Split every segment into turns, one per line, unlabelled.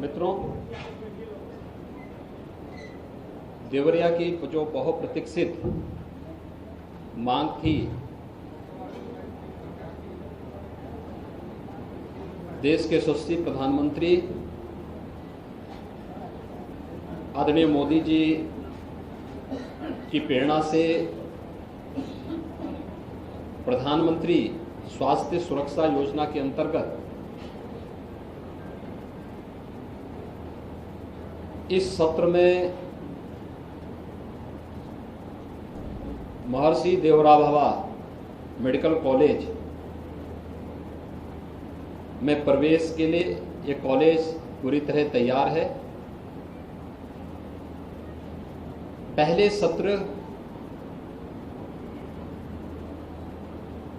मित्रों, देवरिया की जो बहुप्रतीक्षित मांग थी, देश के यशस्वी प्रधानमंत्री आदरणीय मोदी जी की प्रेरणा से प्रधानमंत्री स्वास्थ्य सुरक्षा योजना के अंतर्गत इस सत्र में महर्षि देवराव भवा मेडिकल कॉलेज में प्रवेश के लिए ये कॉलेज पूरी तरह तैयार है। पहले सत्र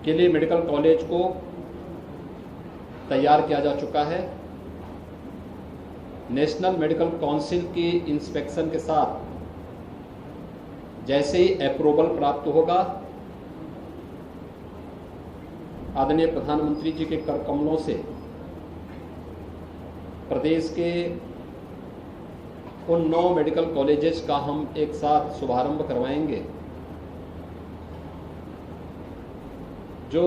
के लिए मेडिकल कॉलेज को तैयार किया जा चुका है। नेशनल मेडिकल काउंसिल की इंस्पेक्शन के साथ जैसे ही अप्रूवल प्राप्त होगा, आदरणीय प्रधानमंत्री जी के कर कमलों से प्रदेश के उन 9 मेडिकल कॉलेजेस का हम एक साथ शुभारंभ करवाएंगे जो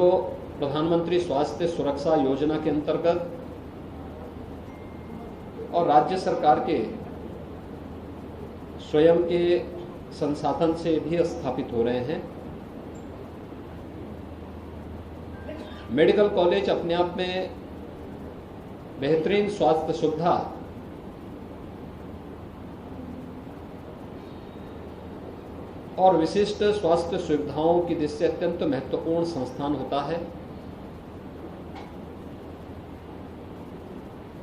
प्रधानमंत्री स्वास्थ्य सुरक्षा योजना के अंतर्गत और राज्य सरकार के स्वयं के संसाधन से भी स्थापित हो रहे हैं। मेडिकल कॉलेज अपने आप में बेहतरीन स्वास्थ्य सुविधा और विशिष्ट स्वास्थ्य सुविधाओं की दृष्टि से अत्यंत महत्वपूर्ण संस्थान होता है।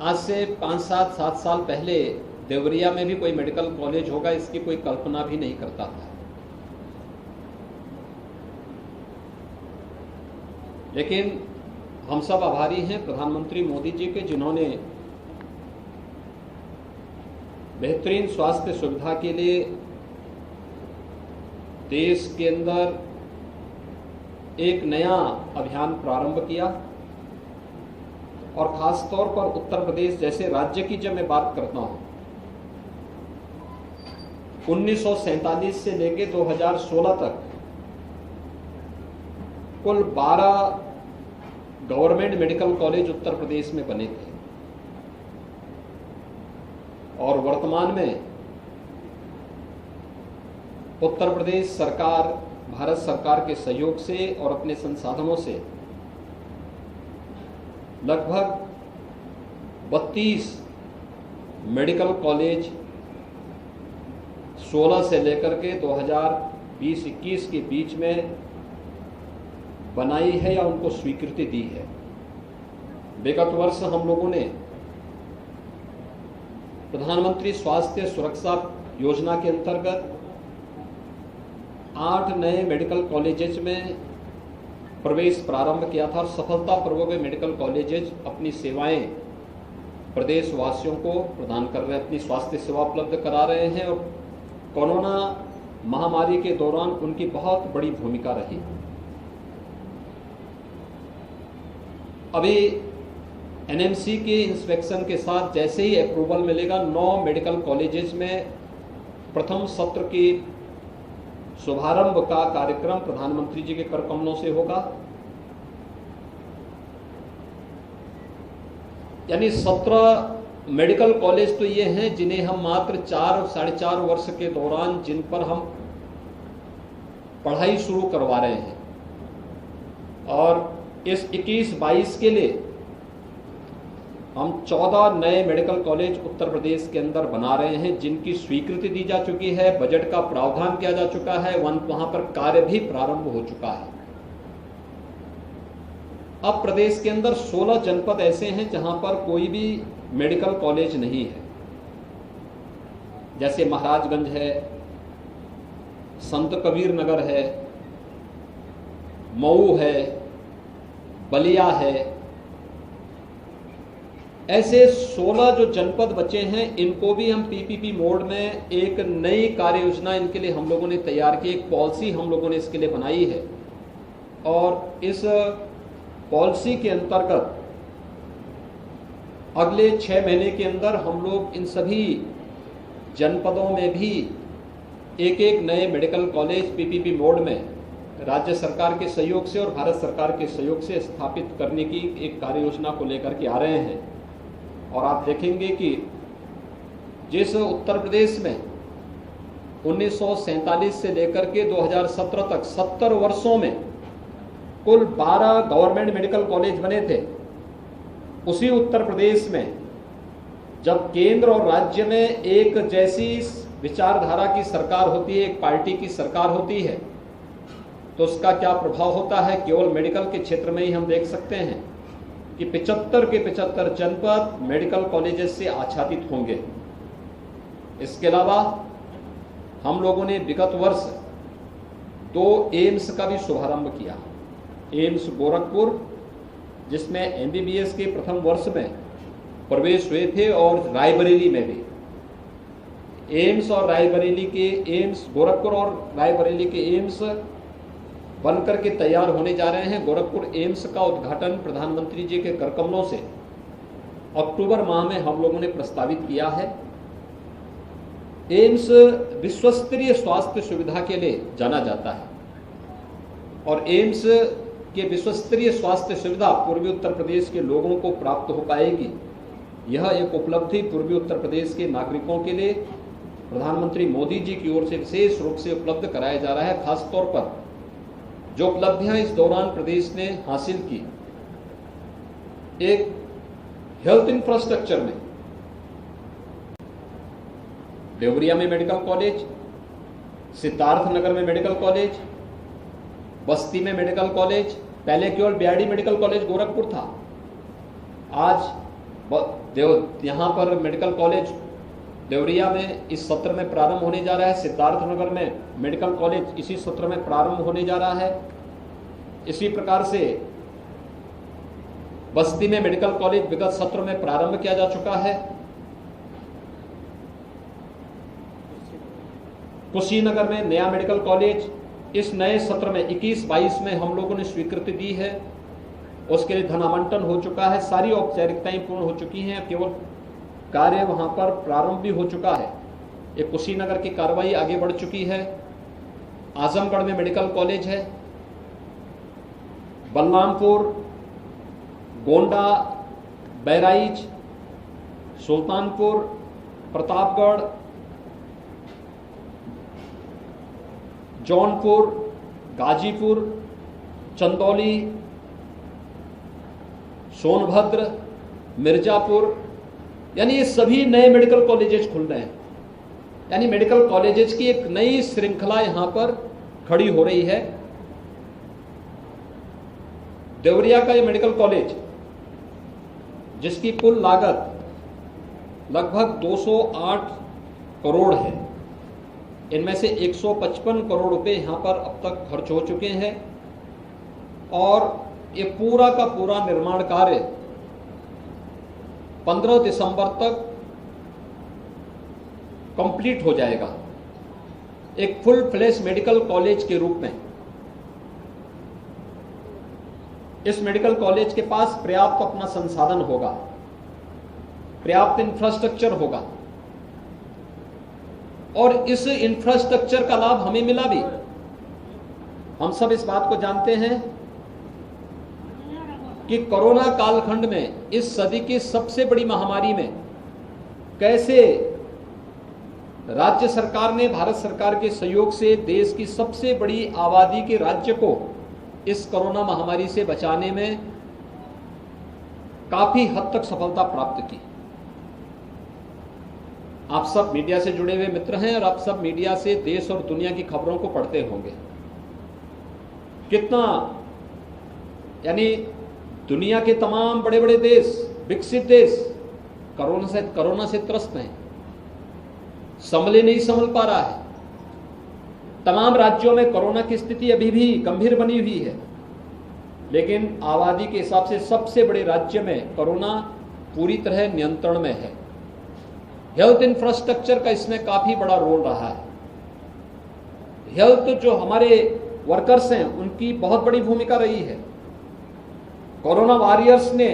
आज से 5-7 साल पहले देवरिया में भी कोई मेडिकल कॉलेज होगा, इसकी कोई कल्पना भी नहीं करता था। लेकिन हम सब आभारी हैं प्रधानमंत्री मोदी जी के, जिन्होंने बेहतरीन स्वास्थ्य सुविधा के लिए देश के अंदर एक नया अभियान प्रारंभ किया। और खास तौर पर उत्तर प्रदेश जैसे राज्य की जब मैं बात करता हूं, 1947 से लेकर 2016 तक कुल 12 government medical college Uttar Pradesh में बने थे और वर्तमान में उत्तर प्रदेश सरकार भारत सरकार के सहयोग से और अपने संसाधनों से लगभग 32 मेडिकल कॉलेज 16 से लेकर के 2020-21 के बीच में बनाई है या उनको स्वीकृति दी है। विगत वर्ष हम लोगों ने प्रधानमंत्री स्वास्थ्य सुरक्षा योजना के अंतर्गत 8 नए मेडिकल कॉलेजेस में प्रवेश प्रारंभ किया था और सफलतापूर्वक मेडिकल कॉलेजेस अपनी सेवाएं प्रदेशवासियों को प्रदान कर रहे हैं, अपनी स्वास्थ्य सेवा उपलब्ध करा रहे हैं और कोरोना महामारी के दौरान उनकी बहुत बड़ी भूमिका रही। अभी एनएमसी के इंस्पेक्शन के साथ जैसे ही अप्रूवल मिलेगा, 9 मेडिकल कॉलेजेस में प्रथम सत्र की शुभारंभ का कार्यक्रम प्रधानमंत्री जी के कर कमलों से होगा। यानी 17 मेडिकल कॉलेज तो ये हैं जिन्हें हम मात्र 4-4.5 वर्ष के दौरान जिन पर हम पढ़ाई शुरू करवा रहे हैं और इस 21-22 के लिए हम 14 नए मेडिकल कॉलेज उत्तर प्रदेश के अंदर बना रहे हैं जिनकी स्वीकृति दी जा चुकी है, बजट का प्रावधान किया जा चुका है, वहां पर कार्य भी प्रारंभ हो चुका है। अब प्रदेश के अंदर 16 जनपद ऐसे हैं जहां पर कोई भी मेडिकल कॉलेज नहीं है, जैसे महाराजगंज है, संत कबीर नगर है, मऊ है, बलिया है। ऐसे 16 जो जनपद बचे हैं इनको भी हम पीपीपी मोड में एक नई कार्य योजना इनके लिए हम लोगों ने तैयार की, एक पॉलिसी हम लोगों ने इसके लिए बनाई है और इस पॉलिसी के अंतर्गत अगले 6 महीने के अंदर हम लोग इन सभी जनपदों में भी एक एक नए मेडिकल कॉलेज पीपीपी मोड में राज्य सरकार के सहयोग से और भारत सरकार के सहयोग से स्थापित करने की एक कार्य योजना को लेकर के आ रहे हैं। और आप देखेंगे कि जिस उत्तर प्रदेश में 1947 से लेकर के 2017 तक 70 वर्षों में कुल 12 गवर्नमेंट मेडिकल कॉलेज बने थे, उसी उत्तर प्रदेश में जब केंद्र और राज्य में एक जैसी विचारधारा की सरकार होती है, एक पार्टी की सरकार होती है, तो उसका क्या प्रभाव होता है केवल मेडिकल के क्षेत्र में ही हम देख सकते हैं कि 75 के 75 जनपद मेडिकल कॉलेजेस से आच्छादित होंगे। इसके अलावा हम लोगों ने विगत वर्ष 2 एम्स का भी शुभारंभ किया। एम्स गोरखपुर, जिसमें एमबीबीएस के प्रथम वर्ष में प्रवेश हुए थे, और रायबरेली में भी एम्स और रायबरेली के एम्स, गोरखपुर और रायबरेली के एम्स बनकर के तैयार होने जा रहे हैं। गोरखपुर एम्स का उद्घाटन प्रधानमंत्री जी के करकमलों से अक्टूबर माह में हम लोगों ने प्रस्तावित किया है। एम्स विश्वस्तरीय स्वास्थ्य सुविधा के लिए जाना जाता है और एम्स के विश्वस्तरीय स्वास्थ्य सुविधा पूर्वी उत्तर प्रदेश के लोगों को प्राप्त हो पाएगी। यह एक उपलब्धि पूर्वी उत्तर प्रदेश के नागरिकों के लिए प्रधानमंत्री मोदी जी की ओर से विशेष रूप से उपलब्ध कराया जा रहा है। खासतौर पर जो उपलब्धियां इस दौरान प्रदेश ने हासिल की, एक हेल्थ इंफ्रास्ट्रक्चर में देवरिया में मेडिकल कॉलेज, सिद्धार्थनगर में मेडिकल कॉलेज, बस्ती में मेडिकल कॉलेज, पहले केवल बीआरडी मेडिकल कॉलेज गोरखपुर था, आज यहां पर मेडिकल कॉलेज देवरिया में इस सत्र में प्रारंभ होने जा रहा है। सिद्धार्थनगर में मेडिकल कॉलेज इसी सत्र में प्रारंभ होने जा रहा है। इसी प्रकार से बस्ती में मेडिकल कॉलेज विगत सत्र में प्रारंभ किया जा चुका है। कुशीनगर में नया मेडिकल कॉलेज इस नए सत्र में 21-22 में हम लोगों ने स्वीकृति दी है। उसके लिए धन आवंटन हो चुका है, सारी औपचारिकताएं पूर्ण हो चुकी हैं, केवल कार्य वहां पर प्रारंभ भी हो चुका है। एक कुशीनगर की कार्रवाई आगे बढ़ चुकी है। आजमगढ़ में मेडिकल कॉलेज है। बलरामपुर, गोंडा, बहराइच, सुल्तानपुर, प्रतापगढ़, जौनपुर, गाजीपुर, चंदौली, सोनभद्र, मिर्जापुर, यानी ये सभी नए मेडिकल कॉलेजेस खुल रहे हैं। यानी मेडिकल कॉलेजेस की एक नई श्रृंखला यहां पर खड़ी हो रही है। देवरिया का ये मेडिकल कॉलेज, जिसकी कुल लागत लगभग 208 करोड़ है, इनमें से 155 करोड़ रुपए यहां पर अब तक खर्च हो चुके हैं और ये पूरा का पूरा निर्माण कार्य 15 दिसंबर तक कंप्लीट हो जाएगा। एक फुल फ्लैश मेडिकल कॉलेज के रूप में इस मेडिकल कॉलेज के पास पर्याप्त अपना संसाधन होगा, पर्याप्त इंफ्रास्ट्रक्चर होगा और इस इंफ्रास्ट्रक्चर का लाभ हमें मिला भी। हम सब इस बात को जानते हैं कि कोरोना कालखंड में, इस सदी की सबसे बड़ी महामारी में, कैसे राज्य सरकार ने भारत सरकार के सहयोग से देश की सबसे बड़ी आबादी के राज्य को इस कोरोना महामारी से बचाने में काफी हद तक सफलता प्राप्त की। आप सब मीडिया से जुड़े हुए मित्र हैं और आप सब मीडिया से देश और दुनिया की खबरों को पढ़ते होंगे। कितना, यानी दुनिया के तमाम बड़े बड़े देश, विकसित देश कोरोना से त्रस्त हैं, संभले नहीं संभल पा रहा है। तमाम राज्यों में कोरोना की स्थिति अभी भी गंभीर बनी हुई है, लेकिन आबादी के हिसाब से सबसे बड़े राज्य में कोरोना पूरी तरह नियंत्रण में है। हेल्थ इंफ्रास्ट्रक्चर का इसमें काफी बड़ा रोल रहा है। हेल्थ जो हमारे वर्कर्स हैं उनकी बहुत बड़ी भूमिका रही है। कोरोना वॉरियर्स ने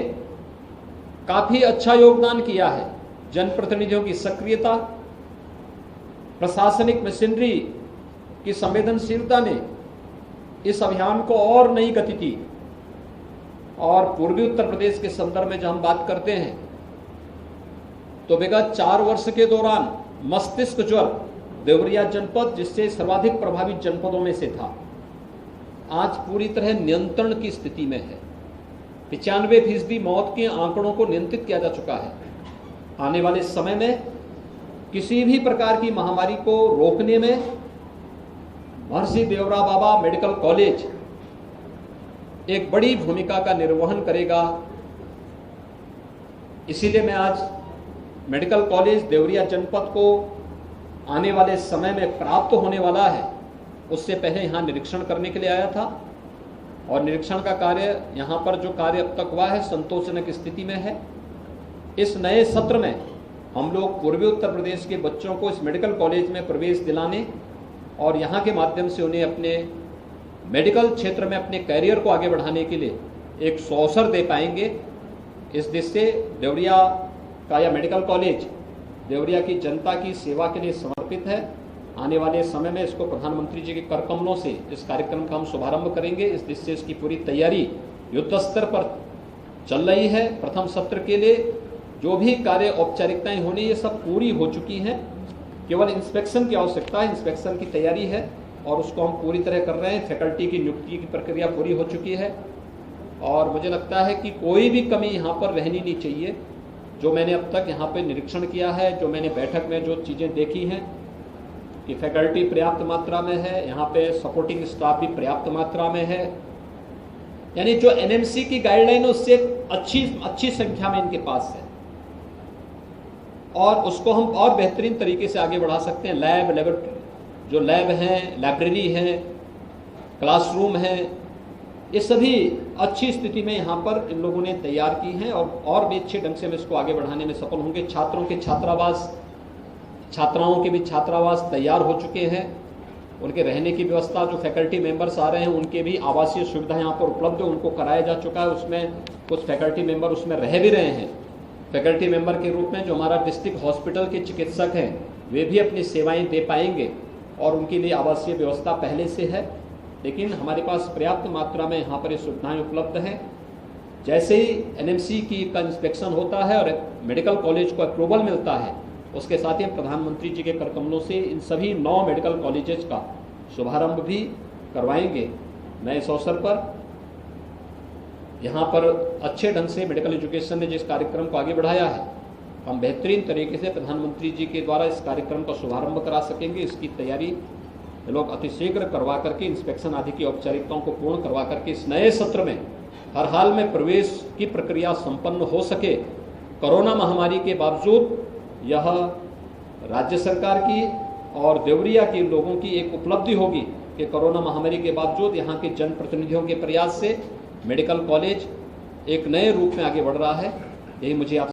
काफी अच्छा योगदान किया है। जनप्रतिनिधियों की सक्रियता, प्रशासनिक मशीनरी की संवेदनशीलता ने इस अभियान को और नई गति दी। और पूर्वी उत्तर प्रदेश के संदर्भ में जब हम बात करते हैं तो विगत 4 वर्ष के दौरान मस्तिष्क ज्वर देवरिया जनपद, जिससे सर्वाधिक प्रभावित जनपदों में से था, आज पूरी तरह नियंत्रण की स्थिति में है। 95% मौत के आंकड़ों को नियंत्रित किया जा चुका है। आने वाले समय में किसी भी प्रकार की महामारी को रोकने में महर्षि देवरा बाबा मेडिकल कॉलेज एक बड़ी भूमिका का निर्वहन करेगा। इसीलिए मैं आज मेडिकल कॉलेज देवरिया जनपद को आने वाले समय में प्राप्त होने वाला है, उससे पहले यहाँ निरीक्षण करने के लिए आया था। और निरीक्षण का कार्य, यहाँ पर जो कार्य अब तक हुआ है, संतोषजनक स्थिति में है। इस नए सत्र में हम लोग पूर्वी उत्तर प्रदेश के बच्चों को इस मेडिकल कॉलेज में प्रवेश दिलाने और यहाँ के माध्यम से उन्हें अपने मेडिकल क्षेत्र में अपने कैरियर को आगे बढ़ाने के लिए एक अवसर दे पाएंगे। इस दृष्टि से देवरिया का यह मेडिकल कॉलेज देवरिया की जनता की सेवा के लिए समर्पित है। आने वाले समय में इसको प्रधानमंत्री जी के कर कमलों से इस कार्यक्रम का हम शुभारंभ करेंगे। इस दृष्टि से इसकी पूरी तैयारी युद्ध स्तर पर चल रही है। प्रथम सत्र के लिए जो भी कार्य औपचारिकताएं होनी, ये सब पूरी हो चुकी हैं। केवल इंस्पेक्शन की आवश्यकता है, इंस्पेक्शन की तैयारी है और उसको हम पूरी तरह कर रहे हैं। फैकल्टी की नियुक्ति की प्रक्रिया पूरी हो चुकी है और मुझे लगता है कि कोई भी कमी यहाँ पर रहनी नहीं चाहिए। जो मैंने अब तक यहाँ पे निरीक्षण किया है, जो मैंने बैठक में जो चीज़ें देखी हैं कि फैकल्टी पर्याप्त मात्रा में है, यहाँ पे सपोर्टिंग स्टाफ भी पर्याप्त मात्रा में है, यानी जो एनएमसी की गाइडलाइन उससे अच्छी संख्या में इनके पास है और उसको हम और बेहतरीन तरीके से आगे बढ़ा सकते हैं। जो लैब हैं, लाइब्रेरी हैं, क्लासरूम हैं, ये सभी अच्छी स्थिति में यहाँ पर इन लोगों ने तैयार की हैं और भी अच्छे ढंग से हम इसको आगे बढ़ाने में सफल होंगे। छात्रों के छात्रावास, छात्राओं के भी छात्रावास तैयार हो चुके हैं। उनके रहने की व्यवस्था, जो फैकल्टी मेंबर्स आ रहे हैं उनके भी आवासीय सुविधा यहाँ पर उपलब्ध है, उनको कराया जा चुका है। उसमें कुछ फैकल्टी मेंबर उसमें रह भी रहे हैं। फैकल्टी मेंबर के रूप में जो हमारा डिस्ट्रिक्ट हॉस्पिटल के चिकित्सक हैं, वे भी अपनी सेवाएं दे पाएंगे और उनके लिए आवासीय व्यवस्था पहले से है। लेकिन हमारे पास पर्याप्त मात्रा में यहाँ पर ये सुविधाएं उपलब्ध हैं। जैसे ही एनएमसी का इंस्पेक्शन होता है और मेडिकल कॉलेज को अप्रूवल मिलता है, उसके साथ ही प्रधानमंत्री जी के कर कमलों से इन सभी 9 मेडिकल कॉलेजेस का शुभारंभ भी करवाएंगे। मैं इस अवसर पर यहाँ पर अच्छे ढंग से मेडिकल एजुकेशन ने जिस कार्यक्रम को आगे बढ़ाया है, हम बेहतरीन तरीके से प्रधानमंत्री जी के द्वारा इस कार्यक्रम का शुभारंभ करा सकेंगे। इसकी तैयारी लोग अतिशीघ्र करवा करके इंस्पेक्शन आदि की औपचारिकताओं को पूर्ण करवा करके इस नए सत्र में हर हाल में प्रवेश की प्रक्रिया संपन्न हो सके। कोरोना महामारी के बावजूद यह राज्य सरकार की और देवरिया के लोगों की एक उपलब्धि होगी कि कोरोना महामारी के बावजूद यहाँ के जनप्रतिनिधियों के प्रयास से मेडिकल कॉलेज एक नए रूप में आगे बढ़ रहा है। यही मुझे आप